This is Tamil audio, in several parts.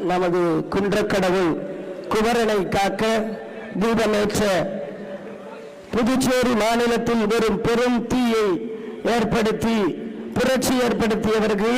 நமது குன்றக்கடவுள் குமரனை காக்க தீபமேற்ற புதுச்சேரி மாநிலத்தில் வெறும் பெரும் தீயை ஏற்படுத்தி புரட்சி ஏற்படுத்தியவருக்கு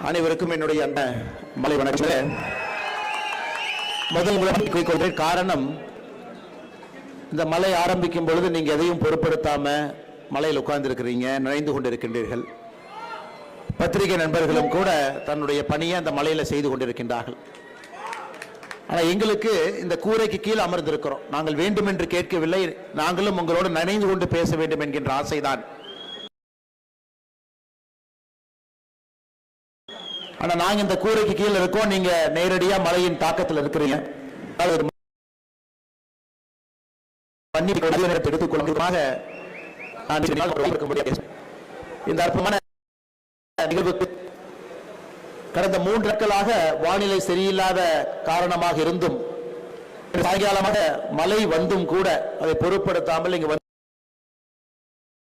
அனைவருக்கும் என்னுடைய அந்த மலை வணக்கங்களை முதல் கொள்கிறேன். காரணம், இந்த மலை ஆரம்பிக்கும் பொழுது நீங்க எதையும் பொருட்படுத்தாம மலையில் உட்கார்ந்து இருக்கிறீங்க, நனைந்து கொண்டிருக்கின்றீர்கள். பத்திரிகை நண்பர்களும் கூட தன்னுடைய பணியை அந்த மலையில செய்து கொண்டிருக்கின்றார்கள். ஆனா எங்களுக்கு இந்த கூரைக்கு கீழே அமர்ந்திருக்கிறோம். நாங்கள் வேண்டும் என்று கேட்கவில்லை, நாங்களும் உங்களோடு நனைந்து கொண்டு பேச வேண்டும் என்கின்ற ஆசைதான். ஆனா நாங்க இந்த கூரைக்கு கீழே இருக்கோம், நீங்க நேரடியா மலையின் தாக்கத்தில் இருக்கிறீங்க. எடுத்துக் கொள்வதற்காக இந்த அற்புதமான நிகழ்வுக்கு கடந்த 3 நாட்களாக வானிலை சரியில்லாத காரணமாக இருந்தும் சாயங்காலமாக மழை வந்தும் கூட அதை பொருட்படுத்தாமல் இங்கு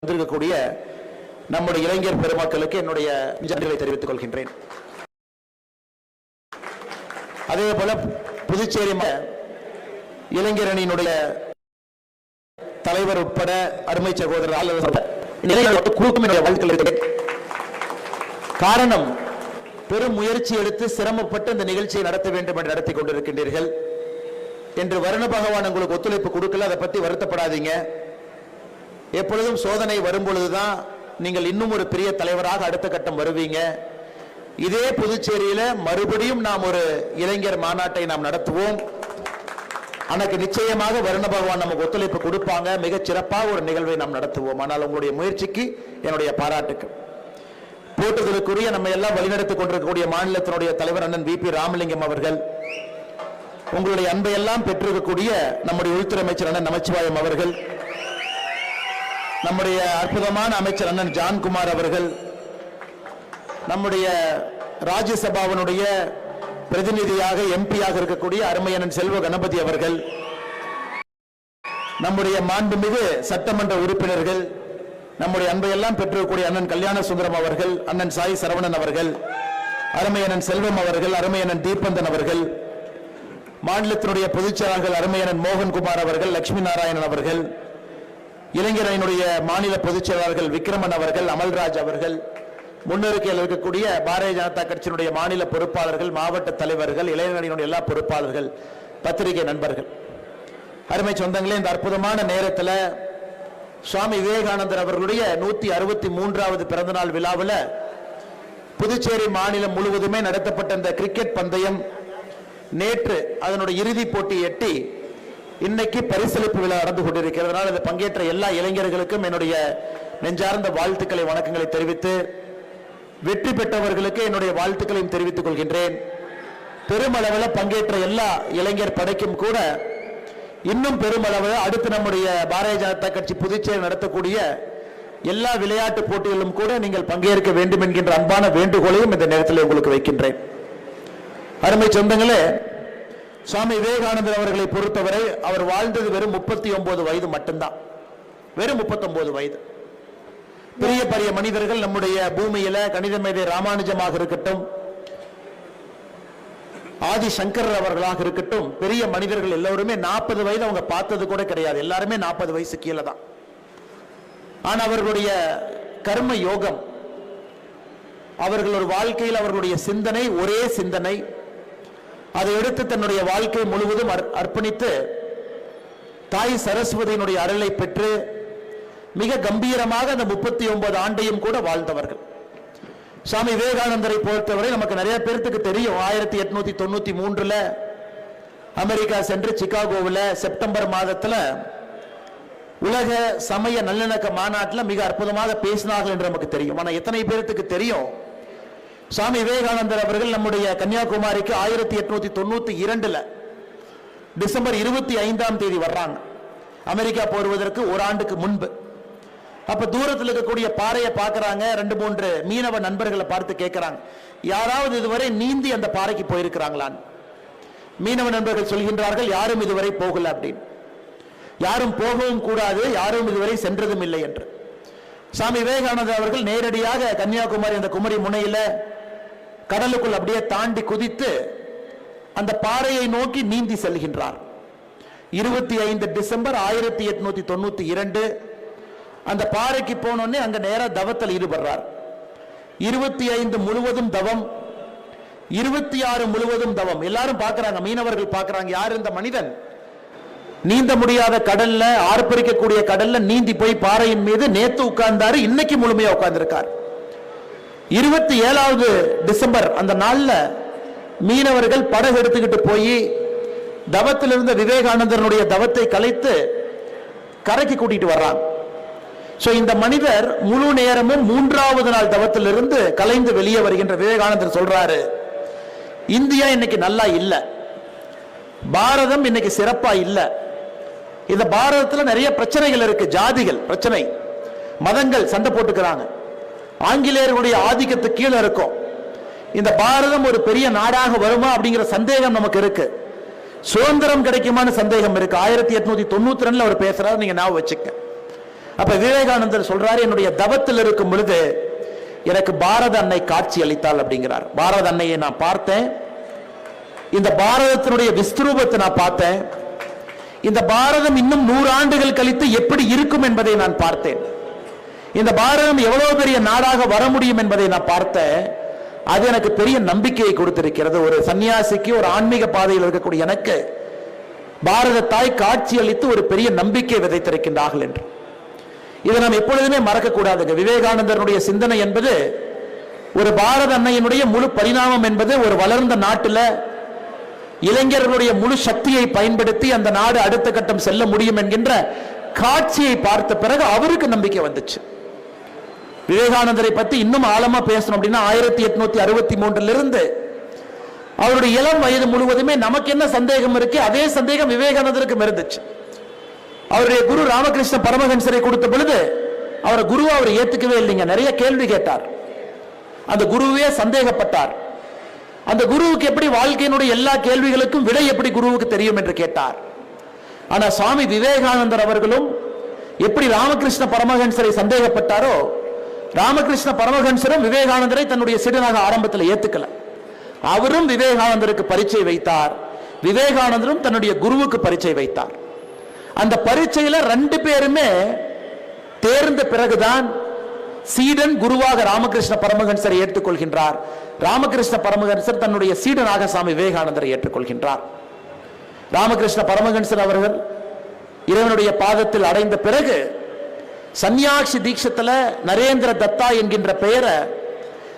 வந்திருக்கக்கூடிய நம்முடைய இளைஞர் பெருமக்களுக்கு என்னுடைய நன்றிகளை தெரிவித்துக் கொள்கின்றேன். அதே போல புதுச்சேரி இளைஞர் அணியினுடைய தலைவர் உட்பட அருமை சகோதரர் காரணம், பெரும் முயற்சி எடுத்து சிரமப்பட்டு இந்த நிகழ்ச்சியை நடத்த வேண்டும் என்று நடத்தி கொண்டிருக்கின்றீர்கள் என்று வருண பகவான் உங்களுக்கு ஒத்துழைப்பு கொடுக்கல. அதை பற்றி வருத்தப்படாதீங்க. எப்பொழுதும் சோதனை வரும்பொழுதுதான் நீங்கள் இன்னும் ஒரு பெரிய தலைவராக அடுத்த கட்டம் வருவீங்க. இதே புதுச்சேரியில மறுபடியும் நாம் ஒரு இளைஞர் மாநாட்டை நாம் நடத்துவோம். எனக்கு நிச்சயமாக வருண பகவான் நமக்கு ஒத்துழைப்பு கொடுப்பாங்க. மிகச் சிறப்பாக ஒரு நிகழ்வை நாம் நடத்துவோம். ஆனால் உங்களுடைய முயற்சிக்கு என்னுடைய பாராட்டுக்கள். போட்டுதலுக்குரிய நம்ம எல்லாம் வழிநடத்திக் கொண்டிருக்கக்கூடிய மாநிலத்தினுடைய தலைவர் அண்ணன் VP ராமலிங்கம் அவர்கள், உங்களுடைய அன்பை எல்லாம் பெற்றிருக்கக்கூடிய நம்முடைய உள்துறை அமைச்சர் அண்ணன் நமச்சிவாயம் அவர்கள், நம்முடைய அற்புதமான அமைச்சர் அண்ணன் ஜான்குமார் அவர்கள், நம்முடைய ராஜ்யசபாவினுடைய பிரதிநிதியாக MP-யாக இருக்கக்கூடிய அருமையண்ணன் செல்வ கணபதி அவர்கள், நம்முடைய மாண்புமிகு சட்டமன்ற உறுப்பினர்கள், நம்முடைய அன்பையெல்லாம் பெற்றிருக்கக்கூடிய அண்ணன் கல்யாண சுந்தரம் அவர்கள், அண்ணன் சாய் சரவணன் அவர்கள், அருமையண்ணன் செல்வம் அவர்கள், அருமையண்ணன் தீபந்தன் அவர்கள், மாநிலத்தினுடைய பொதுச்செயலாளர்கள் அருமையண்ணன் மோகன்குமார் அவர்கள், லட்சுமி நாராயணன் அவர்கள், இளைஞரணியினுடைய மாநில பொதுச்செயலாளர்கள் விக்ரமன் அவர்கள், அமல்ராஜ் அவர்கள், முன்னறிக்கையில் இருக்கக்கூடிய பாரதிய ஜனதா கட்சியினுடைய மாநில பொறுப்பாளர்கள், மாவட்ட தலைவர்கள், இளைஞரணியினுடைய எல்லா பொறுப்பாளர்கள், பத்திரிகை நண்பர்கள், அருமை சொந்தங்களே, இந்த அற்புதமான நேரத்தில் சுவாமி விவேகானந்தர் அவர்களுடைய 163வது பிறந்தநாள் விழாவில் புதுச்சேரி மாநிலம் முழுவதுமே நடத்தப்பட்ட இந்த கிரிக்கெட் பந்தயம் நேற்று அதனுடைய இறுதி போட்டியை எட்டி இன்னைக்கு பரிசளிப்பு விழா நடந்து கொண்டிருக்கிறதுனால இதில் பங்கேற்ற எல்லா இளைஞர்களுக்கும் என்னுடைய நெஞ்சார்ந்த வாழ்த்துக்களை வணக்கங்களை தெரிவித்து, வெற்றி பெற்றவர்களுக்கு என்னுடைய வாழ்த்துக்களையும் தெரிவித்துக் கொள்கின்றேன். பெருமளவில் பங்கேற்ற எல்லா இளைஞர் படைக்கும் கூட இன்னும் பெருமளவு அடுத்து நம்முடைய பாரதிய ஜனதா கட்சி புதுச்சேரி நடத்தக்கூடிய எல்லா விளையாட்டு போட்டிகளிலும் கூட நீங்கள் பங்கேற்க வேண்டும் என்கின்ற அன்பான வேண்டுகோளையும் இந்த நேரத்தில் உங்களுக்கு வைக்கின்றேன். அருமை சொந்தங்களே, சுவாமி விவேகானந்தர் அவர்களை பொறுத்தவரை அவர் வாழ்ந்தது வெறும் 39 வயது மட்டும்தான். வெறும் 39 வயது. பெரிய பெரிய மனிதர்கள் நம்முடைய பூமியில கணித மேதை ராமானுஜமாக இருக்கட்டும், ஆதி சங்கரர் அவர்களாக இருக்கட்டும், பெரிய மனிதர்கள் எல்லோருமே 40 வயது அவங்க பார்த்தது கூட கிடையாது. எல்லாருமே 40 வயசு கீழே தான். ஆனா அவர்களுடைய கர்ம யோகம், அவர்கள் ஒரு வாழ்க்கையில் அவர்களுடைய சிந்தனை ஒரே சிந்தனை, அதை எடுத்து தன்னுடைய வாழ்க்கை முழுவதும் அர்ப்பணித்து தாய் சரஸ்வதியினுடைய அருளை பெற்று மிக கம்பீரமாக அந்த 39 ஆண்டையும் கூட வாழ்ந்தவர்கள். சுவாமி விவேகானந்தரை பொறுத்தவரை நமக்கு நிறைய பேருக்கு தெரியும். 1893 அமெரிக்கா சென்று சிகாகோவில் செப்டம்பர் மாதத்தில் உலக சமய நல்லிணக்க மாநாட்டில் மிக அற்புதமாக பேசினார்கள் என்று நமக்கு தெரியும். ஆனால் எத்தனை பேருக்கு தெரியும், சுவாமி விவேகானந்தர் அவர்கள் நம்முடைய கன்னியாகுமரிக்கு 1892 டிசம்பர் 25ஆம் தேதி வர்றாங்க அமெரிக்கா போடுவதற்கு ஒரு ஆண்டுக்கு முன்பு. அப்ப தூரத்தில் இருக்கக்கூடிய பாறையை பார்க்கறாங்க. 2-3 மீனவ நண்பர்களை பார்த்து கேட்கிறாங்க, யாராவது இதுவரை நீந்தி அந்த பாறைக்கு போயிருக்கிறாங்களான்னு. மீனவ நண்பர்கள் சொல்கின்றார்கள், யாரும் இதுவரை போகல அப்படின்னு. யாரும் போகவும் கூடாது, யாரும் இதுவரை சென்றதும் இல்லை என்று. சாமி விவேகானந்தர் அவர்கள் நேரடியாக கன்னியாகுமரி அந்த குமரி முனையில கடலுக்குள் அப்படியே தாண்டி குதித்து அந்த பாறையை நோக்கி நீந்தி செல்கின்றார். 25 டிசம்பர் 1892 அந்த பாறைக்கு போனோடனே அங்க நேரா தவத்தில் ஈடுபடுறார். 25 முழுவதும் தவம், 26 முழுவதும் தவம். எல்லாரும் பார்க்கறாங்க, மீனவர்கள் பார்க்கறாங்க, யார் இந்த மனிதன் நீந்த முடியாத கடல்ல, ஆர்ப்பரிக்கக்கூடிய கடல்ல நீந்தி போய் பாறையின் மீது நேத்து உட்கார்ந்தாரு, இன்னைக்கு முழுமையா உட்கார்ந்திருக்கார். 27வது டிசம்பர் அந்த நாள்ல மீனவர்கள் படகு எடுத்துக்கிட்டு போய் தவத்தில் இருந்த விவேகானந்தருடைய தவத்தை கலைத்து கரைக்கு கூட்டிட்டு வர்றாங்க. சோ இந்த மனிதர் முழு நேரமும் 3வது நாள் தவத்திலிருந்து கலைந்து வெளியே வருகின்ற விவேகானந்தர் சொல்றாரு, இந்தியா இன்னைக்கு நல்லா இல்ல, பாரதம் இன்னைக்கு சிறப்பா இல்ல. இந்த பாரதத்துல நிறைய பிரச்சனைகள் இருக்கு, ஜாதிகள் பிரச்சனை, மதங்கள் சண்டை போட்டுக்கிறாங்க, ஆங்கிலேயர்களுடைய ஆதிக்கத்துக்கு கீழே இருக்கும். இந்த பாரதம் ஒரு பெரிய நாடாக வருமா அப்படிங்கிற சந்தேகம் நமக்கு இருக்கு. சுதந்திரம் கிடைக்குமான சந்தேகம் இருக்கு. 1892 அவர் பேசுறாரு, நீங்க ஞாபகம் வச்சுக்க. அப்ப விவேகானந்தர் சொல்றாரு, என்னுடைய தவத்தில் இருக்கும் பொழுது எனக்கு பாரத அன்னை காட்சி அளித்தாள் அப்படிங்கிறார். பாரத அன்னையை நான் பார்த்தேன், இந்த பாரதத்தினுடைய விஸ்வரூபத்தை நான் பார்த்தேன், இந்த பாரதம் இன்னும் 100 ஆண்டுகள் கழித்து எப்படி இருக்கும் என்பதை நான் பார்த்தேன், இந்த பாரதம் எவ்வளவு பெரிய நாடாக வர முடியும் என்பதை நான் பார்த்தேன். அது எனக்கு பெரிய நம்பிக்கையை கொடுத்திருக்கிறது. ஒரு சன்னியாசிக்கு, ஒரு ஆன்மீக பாதையில் இருக்கக்கூடிய எனக்கு பாரத தாய் காட்சி அளித்து ஒரு பெரிய நம்பிக்கை விதைத்திருக்கின்றார்கள் என்று. இதை நாம் எப்பொழுதுமே மறக்க கூடாதுங்க. விவேகானந்தருடைய சிந்தனை என்பது ஒரு பாரத அன்னையினுடைய முழு பரிணாமம் என்பது ஒரு வளர்ந்த நாட்டில் இளைஞர்களுடைய முழு சக்தியை பயன்படுத்தி அந்த நாடு அடுத்த கட்டம் செல்ல முடியும் என்கின்ற காட்சியை பார்த்த பிறகு அவருக்கு நம்பிக்கை வந்துச்சு. விவேகானந்தரை பத்தி இன்னும் ஆழமா பேசணும் அப்படின்னா 1863 அவருடைய இளம் வயது முழுவதுமே நமக்கு என்ன சந்தேகம் இருக்கு, அதே சந்தேகம் விவேகானந்தருக்கும் இருந்துச்சு. அவருடைய குரு ராமகிருஷ்ண பரமஹன்சரை கொடுத்த பொழுது அவரை குருவை அவர் ஏத்துக்கவே இல்லைங்க. நிறைய கேள்வி கேட்டார், அந்த குருவே சந்தேகப்பட்டார். அந்த குருவுக்கு எப்படி வாழ்க்கையினுடைய எல்லா கேள்விகளுக்கும் விடை எப்படி குருவுக்கு தெரியும் என்று கேட்டார். ஆனா சுவாமி விவேகானந்தர் அவர்களும் எப்படி ராமகிருஷ்ண பரமஹன்சரை சந்தேகப்பட்டாரோ, ராமகிருஷ்ண பரமஹன்சரும் விவேகானந்தரை தன்னுடைய சீடனாக ஆரம்பத்தில் ஏத்துக்கல. அவரும் விவேகானந்தருக்கு பரீட்சை வைத்தார், விவேகானந்தரும் தன்னுடைய குருவுக்கு பரீட்சை வைத்தார். அந்த பரீட்சையில 2 பேருமே தேர்ந்த பிறகுதான் சீடன் குருவாக ராமகிருஷ்ண பரமஹன்சரை ஏற்றுக்கொள்கின்றார். ராமகிருஷ்ண பரமஹன்சர் தன்னுடைய சீடனாக சாமி விவேகானந்தரை ஏற்றுக்கொள்கின்றார். ராமகிருஷ்ண பரமஹன்சர் அவர்கள் இறைவனுடைய பாதத்தில் அடைந்த பிறகு சன்னியாசி தீட்சத்துல நரேந்திர தத்தா என்கின்ற பெயரை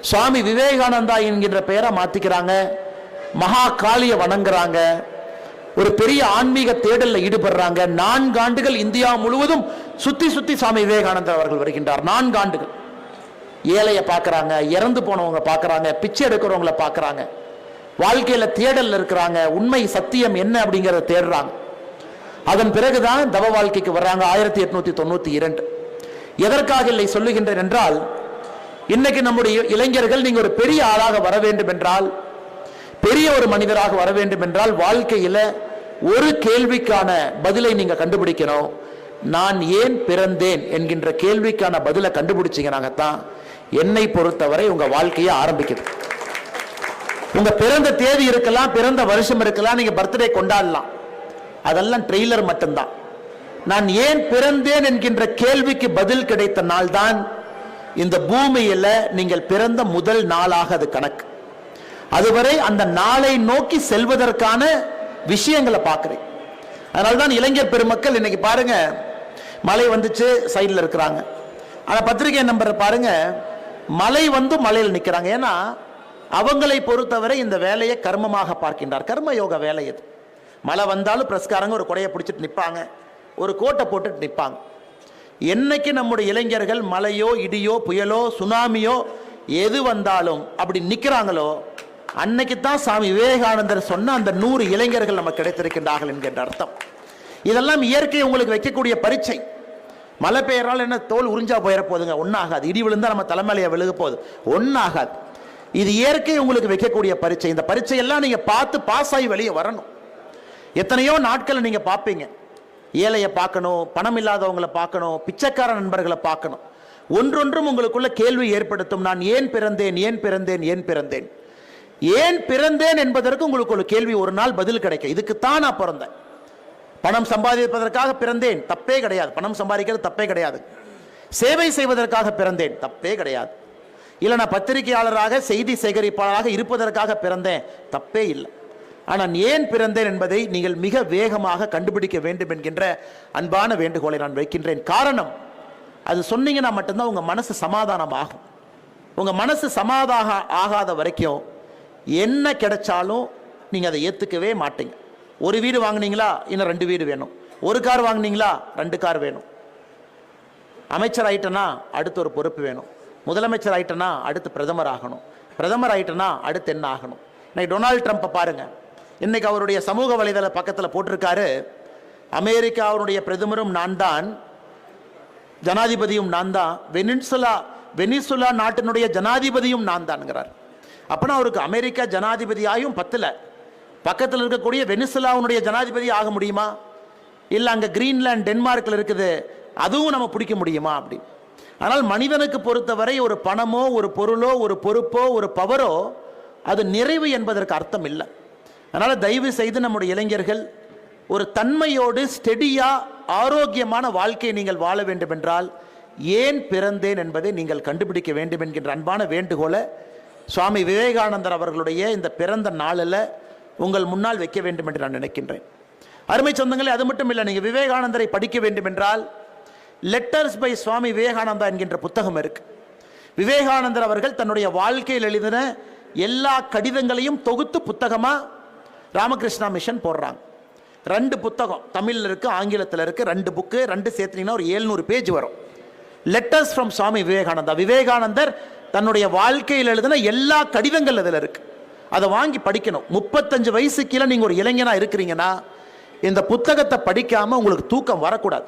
சுவாமி விவேகானந்தா என்கின்ற பெயரை மாத்திக்கிறாங்க. மகா காளிய வணங்குறாங்க, ஒரு பெரிய ஆன்மீக தேடல்ல ஈடுபடுறாங்க. 4 ஆண்டுகள் இந்தியா முழுவதும் சுத்தி சுத்தி சுவாமி விவேகானந்தர் அவர்கள் வருகின்றார். 4 ஆண்டுகள் ஏழைய பார்க்கறாங்க, இறந்து போனவங்க பார்க்கறாங்க, பிச்சை எடுக்கிறவங்களை பார்க்கறாங்க, வாழ்க்கையில தேடல் இருக்கிறாங்க, உண்மை சத்தியம் என்ன அப்படிங்கறத தேடுறாங்க. அதன் பிறகுதான் தவ வாழ்க்கைக்கு வர்றாங்க 1892. எதற்காக இல்லை சொல்லுகின்றேன் என்றால், இன்னைக்கு நம்முடைய இளைஞர்கள் நீங்க ஒரு பெரிய ஆளாக வர வேண்டும் என்றால், பெரிய ஒரு மனிதராக வர வேண்டும் என்றால், வாழ்க்கையில ஒரு கேள்விக்கான பதிலை நீங்க கண்டுபிடிக்கணும். நான் ஏன் பிறந்தேன் என்கின்ற கேள்விக்கான பதிலை கண்டுபிடிச்சீங்கன்னாங்கத்தான் என்னை பொறுத்தவரை உங்க வாழ்க்கையை ஆரம்பிக்குது. உங்க பிறந்த தேதி இருக்கலாம், பிறந்த வருஷம் இருக்கலாம், நீங்க பர்த்டே கொண்டாடலாம், அதெல்லாம் ட்ரெய்லர் மட்டும்தான். நான் ஏன் பிறந்தேன் என்கின்ற கேள்விக்கு பதில் கிடைத்த நாள் தான் இந்த பூமியில நீங்கள் பிறந்த முதல் நாளாக அது கணக்கு. அதுவரை அந்த நாளை நோக்கி செல்வதற்கான விஷயங்களை பார்க்கிறேன். அதனால்தான் இளைஞர் பெருமக்கள் இன்னைக்கு பாருங்க, மழை வந்துச்சு சைடில் இருக்கிறாங்க, ஆனா பத்திரிகை நம்பர் பாருங்க, மழை வந்து மலையில் நிற்கிறாங்க. ஏன்னா அவங்களை பொறுத்தவரை இந்த வேலையை கர்மமாக பார்க்கின்றார். கர்ம யோக வேலை இது. மழை வந்தாலும் பிரஸ்காரங்க ஒரு கொடையை பிடிச்சிட்டு நிற்பாங்க, ஒரு கோட்டை போட்டுட்டு நிற்பாங்க. என்னைக்கு நம்முடைய இளைஞர்கள் மழையோ இடியோ புயலோ சுனாமியோ எது வந்தாலும் அப்படி நிற்கிறாங்களோ, அன்னைக்கு தான் சாமி விவேகானந்தர் சொன்ன அந்த 100 இளைஞர்கள் நமக்கு கிடைத்திருக்கின்றார்கள் என்கின்ற அர்த்தம். இதெல்லாம் இயற்கை உங்களுக்கு வைக்கக்கூடிய பரீட்சை. மழை பெய்யறால் என்ன தோல் உறிஞ்சா போயிட போதுங்க? ஒன்றாகாது. இடி விழுந்தா நம்ம தலைமையில விழுக போகுது? ஒன்றாகாது. இது இயற்கை உங்களுக்கு வைக்கக்கூடிய பரீட்சை. இந்த பரீட்சையெல்லாம் நீங்க பார்த்து பாஸ் ஆகி வெளியே வரணும். எத்தனையோ நாட்கள் நீங்க பார்ப்பீங்க. ஏழையை பார்க்கணும், பணம் இல்லாதவங்களை பார்க்கணும், பிச்சைக்கார நண்பர்களை பார்க்கணும். ஒன்றொன்றும் உங்களுக்குள்ள கேள்வி ஏற்படுத்தும். நான் ஏன் பிறந்தேன், ஏன் பிறந்தேன், ஏன் பிறந்தேன், ஏன் பிறந்தேன் என்பதற்கு உங்களுக்கு ஒரு கேள்வி ஒரு நாள் பதில் கிடைக்கும். இதுக்குத்தான் நான் பிறந்தேன். பணம் சம்பாதிப்பதற்காக பிறந்தேன், தப்பே கிடையாது. பணம் சம்பாதிக்கிறது தப்பே கிடையாது. சேவை செய்வதற்காக பிறந்தேன், தப்பே கிடையாது. இல்லை நான் பத்திரிகையாளராக செய்தி சேகரிப்பாளராக இருப்பதற்காக பிறந்தேன், தப்பே இல்லை. ஆனால் ஏன் பிறந்தேன் என்பதை நீங்கள் மிக வேகமாக கண்டுபிடிக்க வேண்டும் என்கின்ற அன்பான வேண்டுகோளை நான் வைக்கின்றேன். காரணம், அது சொன்னீங்கன்னா மட்டும்தான் உங்கள் மனசு சமாதானம் ஆகும். உங்கள் மனசு சமாதானம் ஆகாத வரைக்கும் என்ன கிடைச்சாலும் நீங்கள் அதை ஏற்றுக்கவே மாட்டீங்க. ஒரு வீடு வாங்கினீங்களா, இன்னும் 2 வீடு வேணும். ஒரு கார் வாங்கினீங்களா, 2 கார் வேணும். அமைச்சர் ஆயிட்டனா அடுத்து ஒரு பொறுப்பு வேணும். முதலமைச்சர் ஆயிட்டனா அடுத்து பிரதமர் ஆகணும். பிரதமர் ஆயிட்டனா அடுத்து என்ன ஆகணும்? இன்னைக்கு டொனால்டு ட்ரம்ப்பை பாருங்க. இன்னைக்கு அவருடைய சமூக வலைதள பக்கத்தில் போட்டிருக்காரு, அமெரிக்காவுடைய பிரதமரும் நான் தான், ஜனாதிபதியும் நான் தான், வெனிசுலா நாட்டினுடைய ஜனாதிபதியும் நான் தான்ங்கிறார். அப்பனா அவருக்கு அமெரிக்கா ஜனாதிபதியாயும் பத்தல, பக்கத்தில் இருக்கக்கூடிய வெனிசுலாவுடைய ஜனாதிபதி ஆக முடியுமா? இல்லை அங்கே கிரீன்லாந்து டென்மார்க்கில் இருக்குது, அதுவும் நம்ம பிடிக்க முடியுமா? அப்படி. ஆனால் மனிதனுக்கு பொறுத்தவரை ஒரு பணமோ, ஒரு பொருளோ, ஒரு பொறுப்போ, ஒரு பவரோ அது நிறைவு என்பதற்கு அர்த்தம் இல்லை. அதனால் தயவு செய்து நம்முடைய இளைஞர்கள் ஒரு தன்மையோடு ஸ்டெடியாக ஆரோக்கியமான வாழ்க்கையை நீங்கள் வாழ வேண்டும் என்றால் ஏன் பிறந்தேன் என்பதை நீங்கள் கண்டுபிடிக்க வேண்டும் என்கின்ற அன்பான வேண்டுகோளை சுவாமி விவேகானந்தர் அவர்களுடைய இந்த பிறந்த நாளில் உங்கள் முன்னால் வைக்க வேண்டும் என்று நான் நினைக்கின்றேன். அருமை சொந்தங்களே, அது மட்டும் இல்லை, நீங்கள் விவேகானந்தரை படிக்க வேண்டும் என்றால் லெட்டர்ஸ் பை சுவாமி விவேகானந்தா என்கின்ற புத்தகம் இருக்கு. விவேகானந்தர் அவர்கள் தன்னுடைய வாழ்க்கையில் எழுதின எல்லா கடிதங்களையும் தொகுத்து புத்தகமாக ராமகிருஷ்ணா மிஷன் போடுறாங்க. 2 புத்தகம் தமிழில் இருக்கு, ஆங்கிலத்தில் இருக்கு. 2 புக்கு, 2 சேர்த்தீங்கன்னா ஒரு 700 பேஜ் வரும். Letters from Swami Vivekananda. விவேகானந்தர் தன்னுடைய வாழ்க்கையில் எழுதின எல்லா கடிதங்கள் அதில் இருக்கு. அதை வாங்கி படிக்கணும். 35 வயசு கீழே நீங்கள் ஒரு இளைஞனா இருக்கிறீங்கன்னா இந்த புத்தகத்தை படிக்காம உங்களுக்கு தூக்கம் வரக்கூடாது.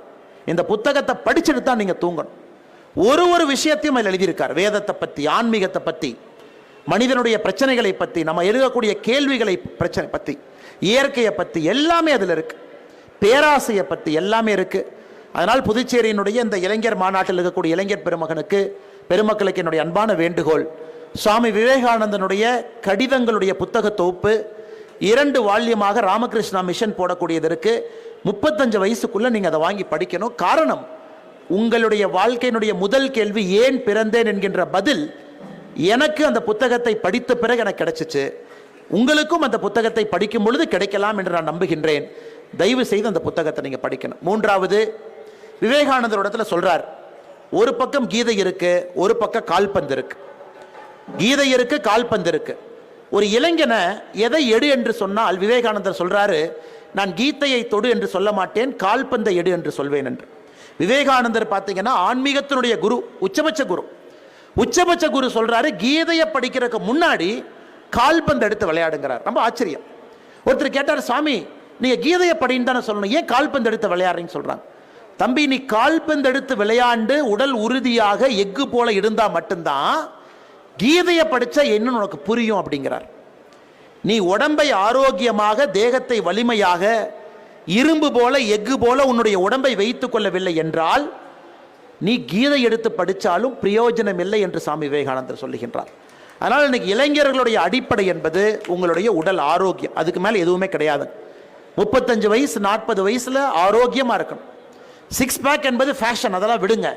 இந்த புத்தகத்தை படிச்சுட்டு தான் நீங்கள் தூங்கணும். ஒரு விஷயத்தையும் அதில் எழுதியிருக்கார். வேதத்தை பற்றி, ஆன்மீகத்தை பற்றி, மனிதனுடைய பிரச்சனைகளை பற்றி, நம்ம எழுதக்கூடிய கேள்விகளை பிரச்சனை பற்றி, இயற்கையை பற்றி எல்லாமே அதில் இருக்கு. பேராசையை பற்றி எல்லாமே இருக்கு. அதனால் புதுச்சேரியினுடைய இந்த இளைஞர் மாநாட்டில் இருக்கக்கூடிய இளைஞர் பெருமக்களுக்கு என்னுடைய அன்பான வேண்டுகோள், சுவாமி விவேகானந்தனுடைய கடிதங்களுடைய புத்தக தொகுப்பு 2 வால்யமாக ராமகிருஷ்ணா மிஷன் போடக்கூடியது இருக்கு. 35 வயசுக்குள்ள நீங்க அதை வாங்கி படிக்கணும். காரணம், உங்களுடைய வாழ்க்கையினுடைய முதல் கேள்வி ஏன் பிறந்தேன் என்கின்ற பதில் எனக்கு அந்த புத்தகத்தை படித்த பிறகு எனக்கு கிடைச்சிச்சு. உங்களுக்கும் அந்த புத்தகத்தை படிக்கும் பொழுது கிடைக்கலாம் என்று நான் நம்புகின்றேன். தயவு செய்து அந்த புத்தகத்தை நீங்க படிக்கணும். 3வது, விவேகானந்தர் சொல்றார், ஒரு பக்கம் கீதை இருக்கு, ஒரு பக்கம் கால்பந்து இருக்கு. கீதை இருக்கு, கால்பந்து இருக்கு. ஒரு இளைஞனை எதை எடு என்று சொன்னால் விவேகானந்தர் சொல்றாரு, நான் கீதையை தொடு என்று சொல்ல மாட்டேன், கால்பந்தை எடு என்று சொல்வேன் என்று. விவேகானந்தர் பார்த்தீங்கன்னா ஆன்மீகத்தினுடைய குரு, உச்சபட்ச குரு சொல்றாரு, கீதையை படிக்கிறதுக்கு முன்னாடி கால்பந்து எடுத்து விளையாடுங்கிறார். ரொம்ப ஆச்சரியம். ஒருத்தர் கேட்டார், சாமி நீங்க கீதையை படின்னு தானே சொல்லணும், ஏன் கால்பந்து எடுத்து விளையாடுறீங்கன்னு சொல்றாங்க. தம்பி, நீ கால்பந்து எடுத்து விளையாண்டு உடல் உறுதியாக எஃகு போல இருந்தா மட்டும்தான் கீதையை படிச்சா என்னன்னு உனக்கு புரியும் அப்படிங்கிறார். நீ உடம்பை ஆரோக்கியமாக, தேகத்தை வலிமையாக, இரும்பு போல எஃகு போல உன்னுடைய உடம்பை வைத்துக் கொள்ளவில்லை என்றால் நீ கீதை எடுத்து படித்தாலும் பிரயோஜனம் இல்லை என்று சாமி விவேகானந்தர் சொல்லுகின்றார். அதனால் இன்னைக்கு இளைஞர்களுடைய அடிப்படை என்பது உங்களுடைய உடல் ஆரோக்கியம். அதுக்கு மேலே எதுவுமே கிடையாது. 35 வயசு 40 வயசுல ஆரோக்கியமா இருக்கணும். 6 பேக் என்பது ஃபேஷன், அதெல்லாம் விடுங்க.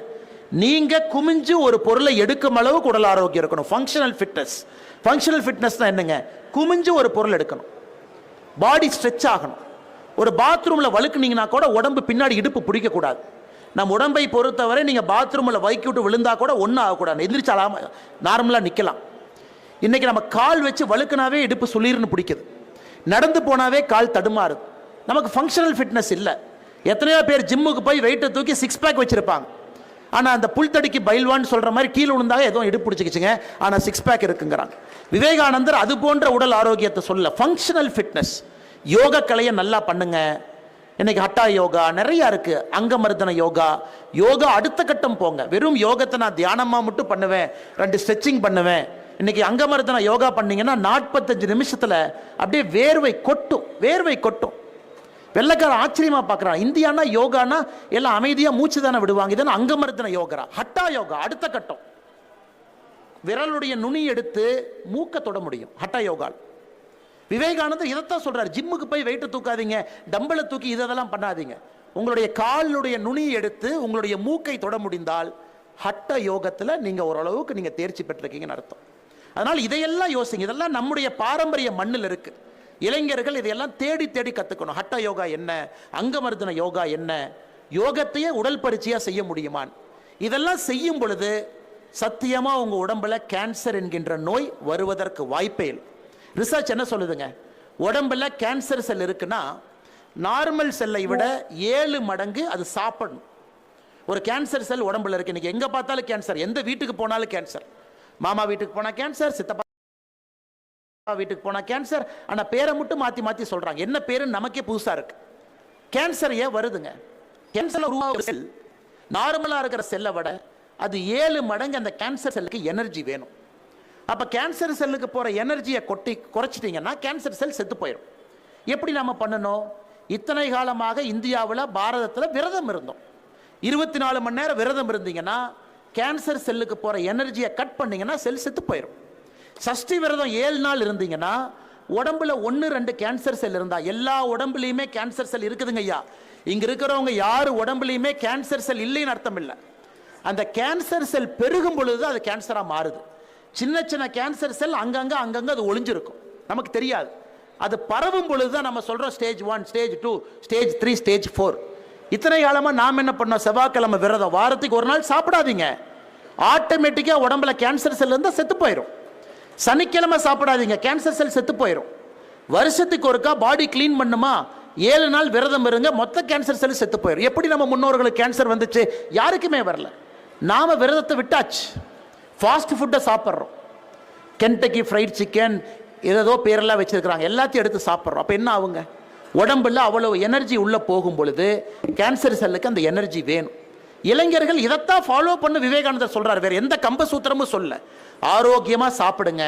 நீங்க குமிஞ்சு ஒரு பொருளை எடுக்கும் அளவுக்கு உடல் ஆரோக்கியம் இருக்கணும். ஃபங்க்ஷனல் ஃபிட்னஸ் தான் என்னங்க? குமிஞ்சு ஒரு பொருள் எடுக்கணும், பாடி ஸ்ட்ரெச் ஆகணும். ஒரு பாத்ரூம்ல வழுக்குனீங்கன்னா கூட உடம்பு பின்னாடி இடுப்பு பிடிக்கக்கூடாது. நம் உடம்பை பொறுத்தவரை நீங்க பாத்ரூம்ல வைக்கி விட்டு விழுந்தா கூட ஒன்றும் ஆகக்கூடாது, எந்திரிச்சாலாம் நார்மலா நிக்கலாம். இன்னைக்கு நம்ம கால் வச்சு வழுக்குனாவே இடுப்பு சுளீர்னு பிடிக்குது, நடந்து போனாவே கால் தடுமாறுது. நமக்கு ஃபங்க்ஷனல் ஃபிட்னஸ் இல்லை. எத்தனையோ பேர் ஜிம்முக்கு போய் வெயிட்டை தூக்கி 6 பேக் வச்சிருப்பாங்க, ஆனா அந்த புல்தடிக்கு பைல்வான் சொல்ற மாதிரி கீழே விழுந்தாக எதுவும் இடுப்பு பிடிச்சிக்கிச்சுங்க, ஆனா சிக்ஸ் பேக் இருக்குங்கிறாங்க. விவேகானந்தர் அது போன்ற உடல் ஆரோக்கியத்தை சொல்ல, ஃபங்க்ஷனல் ஃபிட்னஸ், யோக கலையை நல்லா பண்ணுங்க. இன்னைக்கு ஹட்டா யோகா நிறைய இருக்கு, அங்கமர்தன யோகா. யோகா அடுத்த கட்டம் போங்க. வெறும் யோகத்தை நான் தியானமா மட்டும் பண்ணுவேன், 2 ஸ்ட்ரெச்சிங் பண்ணுவேன். இன்னைக்கு அங்கமர்தன யோகா பண்ணீங்கன்னா 45 நிமிஷத்துல அப்படியே வேர்வை கொட்டும். வெள்ளைக்கார ஆச்சரியமா பார்க்கறான். இந்தியானா யோகானா எல்லாம் அமைதியா மூச்சு தானே விடுவாங்க. இதெல்லாம் அங்கமர்தன யோகா. ஹட்டா யோகா அடுத்த கட்டம். விரலுடைய நுனி எடுத்து மூக்க தொட முடியும் ஹட்டா யோகா. விவேகானந்தர் இதைத்தான் சொல்றாரு, ஜிம்முக்கு போய் வெயிட் தூக்காதீங்க, டம்பளை தூக்கி இதெல்லாம் பண்ணாதீங்க. உங்களுடைய காலுடைய நுனியை எடுத்து உங்களுடைய மூக்கை தொட முடிந்தால் ஹட்ட யோகத்துல நீங்க ஓரளவுக்கு நீங்க தேர்ச்சி பெற்றிருக்கீங்கன்னு அர்த்தம். அதனால் இதையெல்லாம் யோசிங்க. இதெல்லாம் நம்முடைய பாரம்பரிய மண்ணில் இருக்கு. இளைஞர்கள் இதையெல்லாம் தேடி தேடி கத்துக்கணும். ஹட்ட யோகா என்ன, அங்கமர்தன யோகா என்ன, யோகத்தையே உடல் பரிச்சையா செய்ய முடியுமான். இதெல்லாம் செய்யும் பொழுது சத்தியமா உங்க உடம்புல கேன்சர் என்கின்ற நோய் வருவதற்கு வாய்ப்பே இல்லை. ரிசர்ச் என்ன சொல்லுதுங்க, உடம்புல கேன்சர் செல் இருக்குன்னா நார்மல் செல்லை விட 7 மடங்கு அது சாப்பிடணும். ஒரு கேன்சர் செல் உடம்புல இருக்கு. இன்னைக்கு எங்க பார்த்தாலும் கேன்சர், எந்த வீட்டுக்கு போனாலும் கேன்சர். மாமா வீட்டுக்கு போனா கேன்சர், சித்தப்பா வீட்டுக்கு போனா கேன்சர். ஆனா பேரை மட்டும் மாத்தி மாத்தி சொல்றாங்க. என்ன பேரு நமக்கே புதுசா இருக்கு. கேன்சர் ஏன் வருதுங்க? கேன்சர் செல் நார்மலா இருக்கிற செல்லை விட அது 7 மடங்கு அந்த கேன்சர் செல்லுக்கு எனர்ஜி வேணும். அப்ப கேன்சர் செல்லுக்கு போற எனர்ஜியை குறைச்சிட்டீங்கன்னா கேன்சர் செல் செத்து போயிடும். எப்படி நாம பண்ணணும்? இத்தனை காலமாக இந்தியாவில் பாரதத்தில் விரதம் இருந்தோம். 24 மணி நேரம் விரதம் இருந்தீங்கன்னா கேன்சர் செல்லுக்கு போற எனர்ஜியை கட் பண்ணீங்கன்னா செல் செத்து போயிடும். சஷ்டி விரதம் 7 நாள் இருந்தீங்கன்னா உடம்புல 1-2 கேன்சர் செல் இருந்தா எல்லா உடம்புலையுமே கேன்சர் செல் இருக்குதுங்க ஐயா. இங்க இருக்கிறவங்க யாரு உடம்புலையுமே கேன்சர் செல் இல்லைன்னு அர்த்தம் இல்லை. அந்த கேன்சர் செல் பெருகும் பொழுது அது கேன்சரா மாறுது. சின்ன சின்ன கேன்சர் செல் அங்கங்க அது ஒளிஞ்சிருக்கும், நமக்கு தெரியாது. அது பரவும் பொழுதுதான் நம்ம சொல்றோம் ஸ்டேஜ் 1, ஸ்டேஜ் 2, ஸ்டேஜ் 3, ஸ்டேஜ் 4. இத்தனை காலமா நாம் என்ன பண்ணோம்? செவ்வாய்க்கிழமை விரதம், வாரத்துக்கு 1 நாள் சாப்பிடாதீங்க. ஆட்டோமேட்டிக்கா உடம்புல கேன்சர் செல் இருந்தா செத்து போயிடும். சனிக்கிழமை சாப்பிடாதீங்க, கேன்சர் செல் செத்து போயிடும். வருஷத்துக்கு ஒருக்கா பாடி கிளீன் பண்ணுமா, 7 நாள் விரதம் இருங்க, மொத்த கேன்சர் செல் செத்து போயிடும். எப்படி நம்ம முன்னோர்களுக்கு கேன்சர் வந்துச்சு? யாருக்குமே வரல. நாம விரதத்தை விட்டாச்சு, ஃபாஸ்ட் ஃபுட்டை சாப்பிட்றோம். கென்டக்கி ஃப்ரைட் சிக்கன் ஏதோ பேரெல்லாம் வச்சிருக்கிறாங்க, எல்லாத்தையும் எடுத்து சாப்பிட்றோம். அப்போ என்ன ஆகுங்க? உடம்புல அவ்வளவு எனர்ஜி உள்ள போகும் பொழுது கேன்சர் செல்லுக்கு அந்த எனர்ஜி வேணும். இளைஞர்கள் இதைத்தான் ஃபாலோ பண்ண விவேகானந்தர் சொல்றாரு, வேற எந்த கம்ப சூத்திரமும் சொல்ல. ஆரோக்கியமா சாப்பிடுங்க,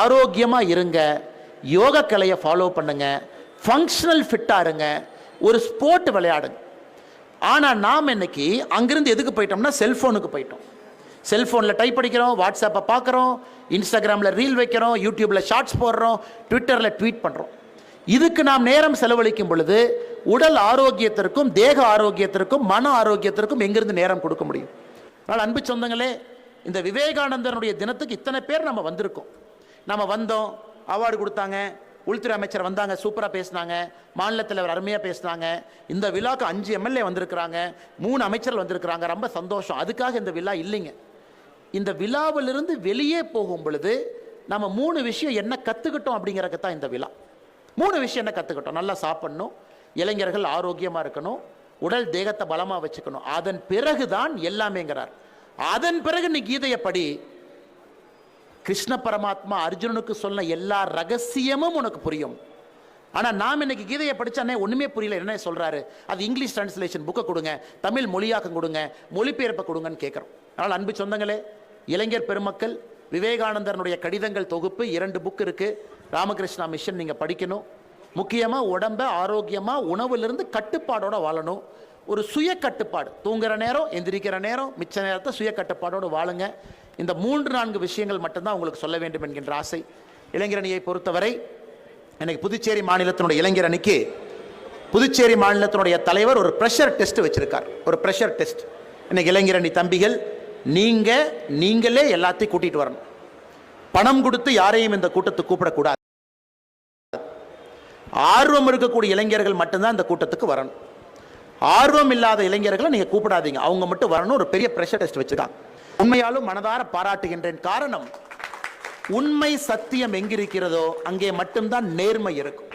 ஆரோக்கியமா இருங்க, யோக கலையை ஃபாலோ பண்ணுங்க, ஃபங்க்ஷனல் ஃபிட்டா இருங்க, ஒரு ஸ்போர்ட் விளையாடுங்க. ஆனா நாம் இன்னைக்கு அங்கிருந்து எதுக்கு போயிட்டோம்னா செல்போனுக்கு போயிட்டோம். செல்போனில் டைப் அடிக்கிறோம், வாட்ஸ்அப்பை பார்க்குறோம், இன்ஸ்டாகிராமில் ரீல் வைக்கிறோம், யூடியூப்பில் ஷார்ட்ஸ் போடுறோம், ட்விட்டரில் ட்வீட் பண்ணுறோம். இதுக்கு நாம் நேரம் செலவழிக்கும் பொழுது உடல் ஆரோக்கியத்திற்கும் தேக ஆரோக்கியத்திற்கும் மன ஆரோக்கியத்திற்கும் எங்கிருந்து நேரம் கொடுக்க முடியும்? அதனால் அன்பு சொந்தங்களே, இந்த விவேகானந்தருடைய தினத்துக்கு இத்தனை பேர் நம்ம வந்திருக்கோம். நம்ம வந்தோம், அவார்டு கொடுத்தாங்க, உள்துறை அமைச்சர் வந்தாங்க, சூப்பராக பேசினாங்க, மாநில தலைவர் அருமையாக பேசினாங்க. இந்த விழாக்கு 5 எம்எல்ஏ வந்திருக்கிறாங்க, 3 அமைச்சர்கள் வந்திருக்கிறாங்க, ரொம்ப சந்தோஷம். அதுக்காக இந்த விழா இல்லைங்க. இந்த விழாவிலிருந்து வெளியே போகும் பொழுது நம்ம 3 விஷயம் என்ன கற்றுக்கிட்டோம் அப்படிங்கிறக்கு தான் இந்த விழா. 3 விஷயம் என்ன கற்றுக்கிட்டோம்? நல்லா சாப்பிடணும், இளைஞர்கள் ஆரோக்கியமாக இருக்கணும், உடல் தேகத்தை பலமாக வச்சுக்கணும், அதன் பிறகுதான் எல்லாமேங்கிறார். அதன் பிறகு நீ கீதையை படி, கிருஷ்ண பரமாத்மா அர்ஜுனனுக்கு சொன்ன எல்லா ரகசியமும் உனக்கு புரியும். ஆனால் நாம் இன்னைக்கு கீதையை படித்தானே ஒன்றுமே புரியல. என்ன சொல்கிறாரு? அது இங்கிலீஷ் டிரான்ஸ்லேஷன் புக்கை கொடுங்க, தமிழ் மொழியாக்கம் கொடுங்க, மொழிபெயர்ப்பை கொடுங்கன்னு கேட்குறோம். அதனால் அன்பு சொந்தங்களே, இளைஞர் பெருமக்கள், விவேகானந்தரனுடைய கடிதங்கள் தொகுப்பு 2 புக் இருக்குது, ராமகிருஷ்ணா மிஷன் நீங்கள் படிக்கணும். முக்கியமாக உடம்பை ஆரோக்கியமாக உணவுலேருந்து கட்டுப்பாடோடு வாழணும். ஒரு சுய கட்டுப்பாடு, தூங்குற நேரம், எந்திரிக்கிற நேரம், மிச்ச நேரத்தை சுய கட்டுப்பாடோடு வாழுங்க. இந்த 3-4 விஷயங்கள் மட்டும்தான் உங்களுக்கு சொல்ல வேண்டும் என்கின்ற ஆசை. இளைஞரணியை பொறுத்தவரை இன்னைக்கு புதுச்சேரி மாநிலத்தினுடைய இளைஞர் அணிக்கு புதுச்சேரி மாநிலத்தினுடைய தலைவர் ஒரு ப்ரெஷர் டெஸ்ட் வச்சிருக்கார். ஒரு ப்ரெஷர் டெஸ்ட். இன்னைக்கு இளைஞரணி தம்பிகள், நீங்களே எல்லாத்தையும் கூட்டிட்டு வரணும். பணம் கொடுத்து யாரையும் இந்த கூட்டத்துக்கு கூப்பிடக்கூடாது. ஆர்வம் இருக்கக்கூடிய இளைஞர்கள் மட்டும்தான் இந்த கூட்டத்துக்கு வரணும். ஆர்வம் இல்லாத இளைஞர்களை நீங்க கூப்பிடாதீங்க, அவங்க மட்டும் வரணும். ஒரு பெரிய ப்ரெஷர் டெஸ்ட் வச்சிருக்காங்க. உண்மையாலும் மனதார பாராட்டுகின்றேன். காரணம், உண்மை சத்தியம் எங்கிருக்கிறதோ அங்கே மட்டும்தான் நேர்மை இருக்கும்.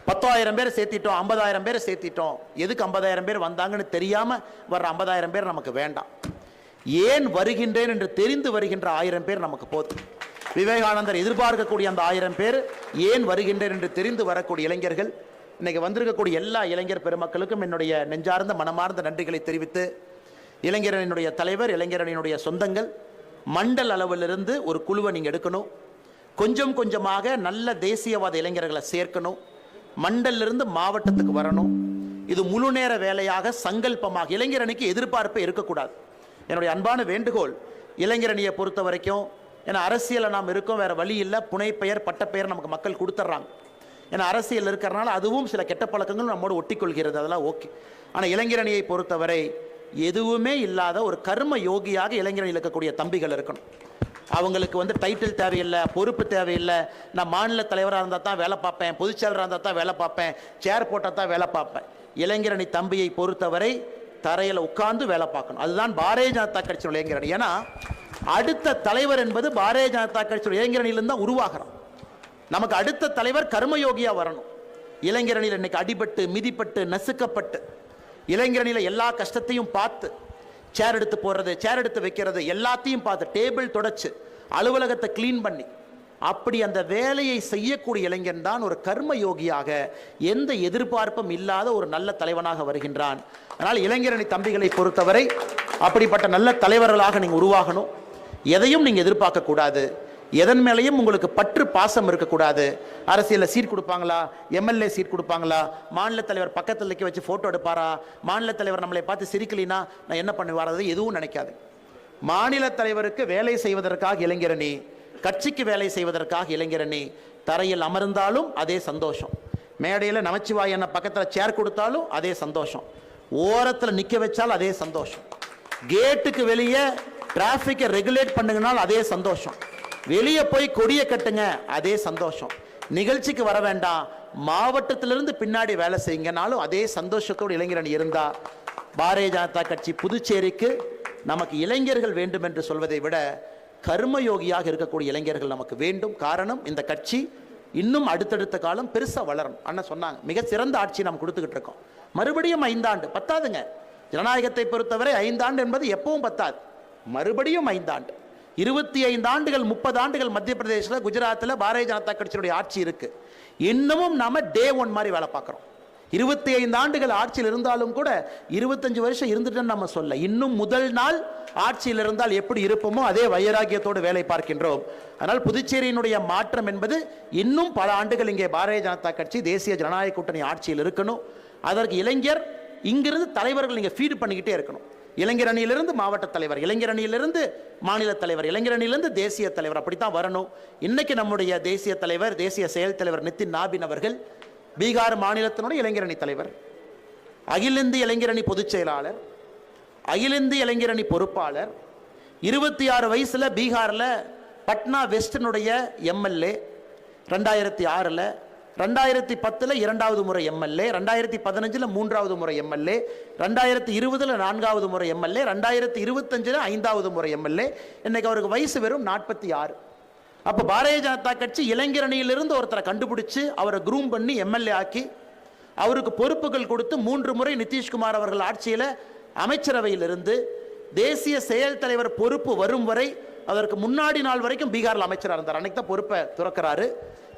10,000 பேர் சேர்த்திட்டோம், 50,000 பேர் சேர்த்திட்டோம், எதுக்கு 50,000 பேர் வந்தாங்கன்னு தெரியாம வர்ற 50,000 பேர் நமக்கு வேண்டாம். ஏன் வருகின்றேன் என்று தெரிந்து வருகின்ற 1000 பேர் நமக்கு போதும். விவேகானந்தர் எதிர்பார்க்கக்கூடிய அந்த 1000 பேர் ஏன் வருகின்றேன் என்று தெரிந்து வரக்கூடிய இளைஞர்கள். இன்னைக்கு வந்திருக்கக்கூடிய எல்லா இளைஞர் பெருமக்களுக்கும் என்னுடைய நெஞ்சார்ந்த மனமார்ந்த நன்றிகளை தெரிவித்து, இளைஞரணியினுடைய தலைவர், இளைஞரணியினுடைய சொந்தங்கள், மண்டல் அளவிலிருந்து ஒரு குழுவை நீங்கள் எடுக்கணும். கொஞ்சம் கொஞ்சமாக நல்ல தேசியவாத இளைஞர்களை சேர்க்கணும். மண்டலிருந்து மாவட்டத்துக்கு வரணும். இது முழு நேர வேலையாக சங்கல்பமாக இளைஞரணிக்கு எதிர்பார்ப்பே இருக்கக்கூடாது. என்னுடைய அன்பான வேண்டுகோள், இளைஞரணியை பொறுத்த வரைக்கும், ஏன்னா அரசியலில் நாம் இருக்கோம், வேறு வழி இல்லை. புனைப்பெயர் பட்டப்பெயர் நமக்கு மக்கள் கொடுத்துட்றாங்க. ஏன்னா அரசியல் இருக்கிறனால அதுவும் சில கெட்ட பழக்கங்கள் நம்மோடு ஒட்டிக்கொள்கிறது, அதெல்லாம் ஓகே. ஆனால் இளைஞரணியை பொறுத்தவரை எதுவுமே இல்லாத ஒரு கர்ம யோகியாக இளைஞரணியில் இருக்கக்கூடிய தம்பிகள் இருக்கணும். அவங்களுக்கு டைட்டில் தேவையில்லை, பொறுப்பு தேவையில்லை. நான் மாநில தலைவராக இருந்தால் தான் வேலை பார்ப்பேன், பொதுச்செயலராக இருந்தால் தான் வேலை பார்ப்பேன், சேர் போட்டால் தான் வேலை பார்ப்பேன். இளைஞரணி தம்பியை பொறுத்தவரை தரையில் உட்கார்ந்து வேலை பார்க்கணும். அதுதான் பாரதிய ஜனதா கட்சியின் இளைஞரணி. ஏன்னா அடுத்த தலைவர் என்பது பாரதிய ஜனதா கட்சியின் இளைஞரணியிலிருந்து தான் உருவாகிறோம். நமக்கு அடுத்த தலைவர் கர்மயோகியா வரணும். இளைஞரணியில் இன்னைக்கு அடிபட்டு மிதிப்பட்டு நசுக்கப்பட்டு இளைஞரணியில் எல்லா கஷ்டத்தையும் பார்த்து, சேர் எடுத்து போடுறது, சேர் எடுத்து வைக்கிறது, எல்லாத்தையும் பார்த்து, டேபிள் தொடச்சு, அலுவலகத்தை கிளீன் பண்ணி, அப்படி அந்த வேலையை செய்யக்கூடிய இளைஞன் தான் ஒரு கர்ம யோகியாக எந்த எதிர்பார்ப்பும் இல்லாத ஒரு நல்ல தலைவனாக வருகின்றான். அதனால் இளைஞரணி தம்பிகளை பொறுத்தவரை அப்படிப்பட்ட நல்ல தலைவர்களாக நீங்கள் உருவாகணும். எதையும் நீங்கள் எதிர்பார்க்க கூடாது. எதன் மேலேயும் உங்களுக்கு பற்று பாசம் இருக்கக்கூடாது. அரசியலில் சீட் கொடுப்பாங்களா, எம்எல்ஏ சீட் கொடுப்பாங்களா, மாநில தலைவர் பக்கத்தில் நிற்க வச்சு ஃபோட்டோ எடுப்பாரா, மாநில தலைவர் நம்மளை பார்த்து சிரிக்கலினா நான் என்ன பண்ணுவார், அது எதுவும் நினைக்காது. மாநில தலைவருக்கு வேலை செய்வதற்காக இளைஞரணி, கட்சிக்கு வேலை செய்வதற்காக இளைஞரணி. தரையில் அமர்ந்தாலும் அதே சந்தோஷம், மேடையில் நமச்சிவாய் என்ன பக்கத்தில் சேர் கொடுத்தாலும் அதே சந்தோஷம், ஓரத்தில் நிற்க வச்சாலும் அதே சந்தோஷம், கேட்டுக்கு வெளியே டிராஃபிக்கை ரெகுலேட் பண்ணுங்கனாலும் அதே சந்தோஷம், வெளியே போய் கொடியை கட்டுங்க அதே சந்தோஷம், நிகழ்ச்சிக்கு வர வேண்டாம் மாவட்டத்திலிருந்து பின்னாடி வேலை செய்யுங்கனாலும் அதே சந்தோஷத்தோடு இளைஞரணி இருந்தா, பாரதிய ஜனதா கட்சி புதுச்சேரிக்கு நமக்கு இளைஞர்கள் வேண்டும் என்று சொல்வதை விட கர்மயோகியாக இருக்கக்கூடிய இளைஞர்கள் நமக்கு வேண்டும். காரணம், இந்த கட்சி இன்னும் அடுத்தடுத்த காலம் பெருசாக வளரணும். அண்ணன் சொன்னாங்க, மிக சிறந்த ஆட்சி நாம் கொடுத்துக்கிட்டு இருக்கோம். மறுபடியும் 5 ஆண்டு பத்தாதுங்க. ஜனநாயகத்தை பொறுத்தவரை 5 ஆண்டு என்பது எப்பவும் பத்தாது. மறுபடியும் 5 ஆண்டு, 25 ஆண்டுகள், 30 ஆண்டுகள் மத்திய பிரதேசத்தில், குஜராத்தில் பாரதிய ஜனதா கட்சியுடைய ஆட்சி இருக்கு. இன்னமும் நாம டே 1 மாதிரி வேலை பார்க்குறோம். 25 ஆண்டுகள் ஆட்சியில் இருந்தாலும் கூட 25 வருஷம் இருந்துட்டேன்னு நம்ம சொல்ல, இன்னும் முதல் நாள் ஆட்சியில் இருந்தால் எப்படி இருப்போமோ அதே வைராகியத்தோடு வேலை பார்க்கின்றோம். அதனால் புதுச்சேரியினுடைய மாற்றம் என்பது இன்னும் பல ஆண்டுகள் இங்கே பாரதிய ஜனதா கட்சி தேசிய ஜனநாயக கூட்டணி ஆட்சியில் இருக்கணும். அதற்கு இளைஞர் இங்கிருந்து தலைவர்கள் நீங்கள் ஃபீடு பண்ணிக்கிட்டே இருக்கணும். இளைஞர் அணியிலிருந்து மாவட்ட தலைவர், இளைஞர் அணியிலிருந்து மாநில தலைவர், இளைஞர் அணியிலிருந்து தேசிய தலைவர், அப்படித்தான் வரணும். இன்னைக்கு நம்முடைய தேசிய தலைவர், தேசிய செயல் தலைவர் நிதின் நாபின் அவர்கள் பீகார் மாநிலத்தினுடைய இளைஞரணி தலைவர், அகில இந்திய இளைஞரணி பொதுச் செயலாளர், அகில இந்திய இளைஞரணி பொறுப்பாளர், 26 வயசுல பீகாரில் பட்னா வெஸ்டினுடைய எம்எல்ஏ, 2006, 2010 2வது முறை எம்எல்ஏ, 2015 3வது முறை எம்எல்ஏ, 2020 4வது முறை எம்எல்ஏ, 2025 5வது முறை எம்எல்ஏ. இன்னைக்கு அவருக்கு வயசு வெறும் 46. அப்போ பாரதிய ஜனதா கட்சி இளைஞர் அணியிலிருந்து ஒருத்தரை கண்டுபிடிச்சு அவரை குரூம் பண்ணி எம்எல்ஏ ஆக்கி அவருக்கு பொறுப்புகள் கொடுத்து 3 முறை நிதிஷ்குமார் அவர்கள் ஆட்சியில் அமைச்சரவையிலிருந்து தேசிய செயல் தலைவர் பொறுப்பு வரும் வரை, அதற்கு முன்னாடி நாள் வரைக்கும் பீகாரில் அமைச்சராக இருந்தார். அன்னைக்கு தான் பொறுப்பை துறக்கிறாரு.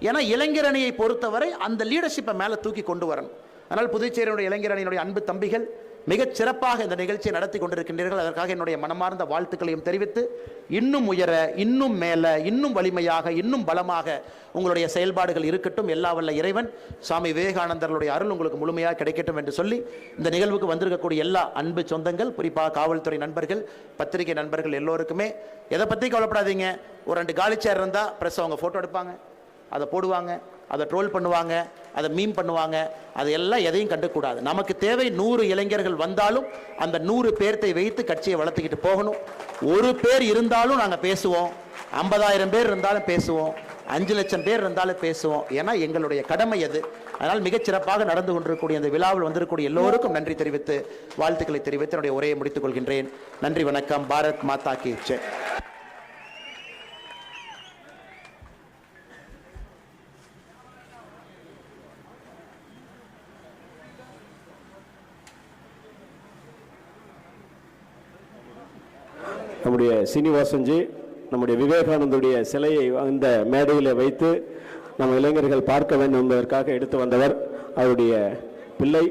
ஏன்னா இளைஞர் அணியை பொறுத்தவரை அந்த லீடர்ஷிப்பை மேலே தூக்கி கொண்டு வரணும். அதனால் புதுச்சேரியுடைய இளைஞர் அணியினுடைய அன்பு தம்பிகள் மிகச் சிறப்பாக இந்த நிகழ்ச்சியை நடத்தி கொண்டிருக்கின்றீர்கள். அதற்காக என்னுடைய மனமார்ந்த வாழ்த்துக்களையும் தெரிவித்து, இன்னும் உயர, இன்னும் மேலே, இன்னும் வலிமையாக, இன்னும் பலமாக உங்களுடைய செயல்பாடுகள் இருக்கட்டும். எல்லா வல்ல இறைவன் சுவாமி விவேகானந்தருடைய அருள் உங்களுக்கு முழுமையாக கிடைக்கட்டும் என்று சொல்லி, இந்த நிகழ்வுக்கு வந்திருக்கக்கூடிய எல்லா அன்பு சொந்தங்கள், குறிப்பாக காவல்துறை நண்பர்கள், பத்திரிகை நண்பர்கள் எல்லோருக்குமே எதை பற்றி கவலைப்படாதீங்க. ஒரு 2 காலி சேர் இருந்தால் ப்ரெஸ் அவங்க ஃபோட்டோ எடுப்பாங்க, அதை போடுவாங்க, அதை ட்ரோல் பண்ணுவாங்க, அதை மீம் பண்ணுவாங்க. அது எல்லாம் எதையும் கண்டுக்கூடாது. நமக்கு தேவை 100 இளைஞர்கள் வந்தாலும் அந்த 100 பேர்த்தை வைத்து கட்சியை வளர்த்துக்கிட்டு போகணும். 1 பேர் இருந்தாலும் நாங்கள் பேசுவோம், 50,000 பேர் இருந்தாலும் பேசுவோம், 5 லட்சம் பேர் இருந்தாலும் பேசுவோம். ஏன்னா எங்களுடைய கடமை அது. அதனால் மிகச்சிறப்பாக நடந்து கொண்டிருக்கக்கூடிய இந்த விழாவில் வந்திருக்கக்கூடிய எல்லோருக்கும் நன்றி தெரிவித்து, வாழ்த்துக்களை தெரிவித்து என்னுடைய உரையை முடித்துக் கொள்கின்றேன். நன்றி, வணக்கம். பாரத் மாதா கி ஜெய். நம்முடைய சீனிவாசன்ஜி நம்முடைய விவேகானந்தருடைய சிலையை அந்த மேடையில் வைத்து நம்ம இளைஞர்கள் பார்க்க வேண்டும் என்பதற்காக எடுத்து வந்தவர். அவருடைய பிள்ளை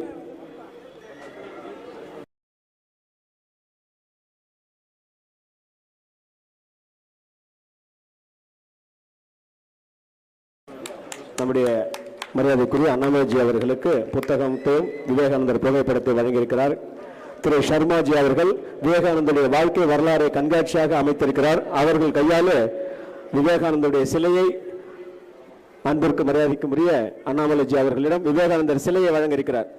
நம்முடைய மரியாதைக்குரிய அண்ணாமலைஜி அவர்களுக்கு புத்தகத்தையும் விவேகானந்தர் புகைப்படத்தை வழங்கியிருக்கிறார். திரு சர்மாஜி அவர்கள் விவேகானந்தருடைய வாழ்க்கை வரலாறை கண்காட்சியாக அமைத்திருக்கிறார். அவர்கள் கையால் விவேகானந்தருடைய சிலையை அன்பிற்கு மரியாதைக்குரிய அண்ணாமலைஜி அவர்களிடம் விவேகானந்தர் சிலையை வழங்கியிருக்கிறார்.